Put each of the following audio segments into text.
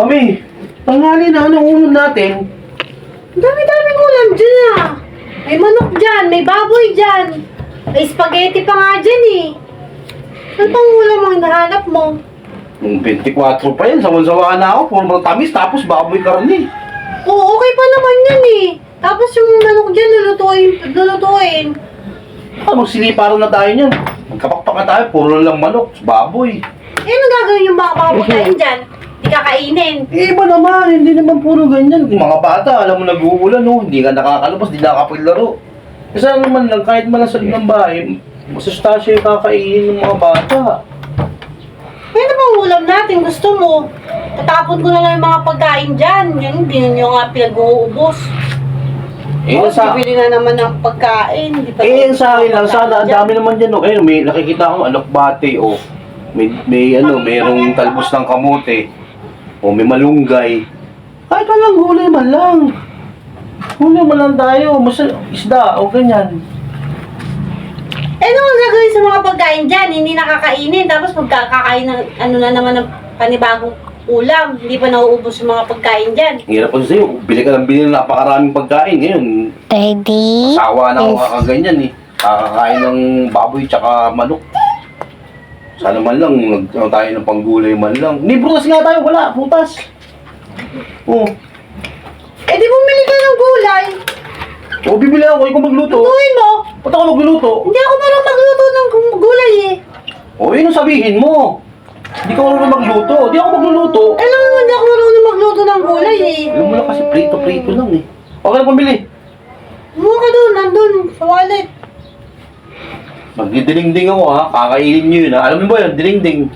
Mami, tanghali na, anong ulam natin? Ang dami-dami ulam dyan ah. May manok dyan, may baboy dyan. May spaghetti pa nga dyan eh. Ano pang ulam ang hinahanap mo? Nung 24 pa yan, sawan-sawa na ako. Puro mga tamis, tapos baboy karni. Oo, okay pa naman yan eh. Tapos yung manok dyan, lulutuin. Magsiliparan na tayo niyan. Magkapakpak na tayo, puro lang manok, baboy. Eh, ano gagawin yung mga papakain dyan? Di kakainin. Eh, iba naman, hindi naman puro ganyan. Kung mga bata, alam mo nag-uulan, no? Hindi ka nakakalabas, hindi nakapaglaro. Kasi ano naman lang, kahit man lang sa loob ng bahay, masustansya yung kakainin ng mga bata. Eh, ano bang ulam natin? Gusto mo? Tatapon ko na lang yung mga pagkain dyan. Yan, hindi nyo nga pinag-uubos. Bibili na naman ng pagkain. Di pa Sa akin lang, sana, ang dami naman dyan, no? Ayun, may nakikita akong alokbate, oh. Mayroong talbos ng kamote. O may malunggay. Kahit walang gulay man lang. Gulay man lang tayo. Isda o ganyan. Eh, ano ang gagawin sa mga pagkain dyan? Hindi nakakainin. Tapos magkakain ng ano na naman ng panibagong ulam. Hindi pa nauubos yung mga pagkain dyan. Ang hirap po sa'yo. Bili ka ng bili ng napakaraming pagkain. Ngayon, Daddy, asawa na ako kakaganyan eh. Kakakain ng baboy tsaka manok. Sana man lang, tayo ng panggulay man lang. Hindi, prutas nga tayo. Wala, prutas. Oh. Eh, di bumili ka ng gulay. O, bibili ako. Ikaw magluto. Lutuin mo. Ba't ako magluluto? Hindi ako marunong magluto ng gulay eh. O, yun ang sabihin mo. Hindi ka marunong magluto. Di ako magluluto. Eh, alam mo, hindi ako marunong magluto ng gulay eh. Alam mo na kasi prito-prito lang eh. Okay na pambili. Kumuha ka doon, nandun, sa wallet. Magdiding-ding ako ha. Kakainin nyo yun ha. Alam mo ba yun? Ding-ding.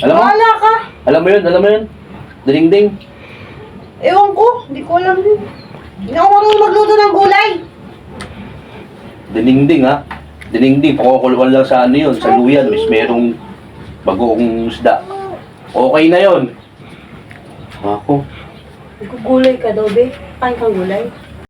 Alam mo? Wala ka. Alam mo yun? Alam mo yun? Ding-ding. Ewan ko, hindi ko alam yun. Hindi ako marunong magluto ng gulay. Ding-ding ha. Ding-ding. Pakukulwan lang sa ano yun. Sa luyan. Mas merong bagong isda. Okay na yun. Ako. Gulay ka daw, be. Kain kang gulay.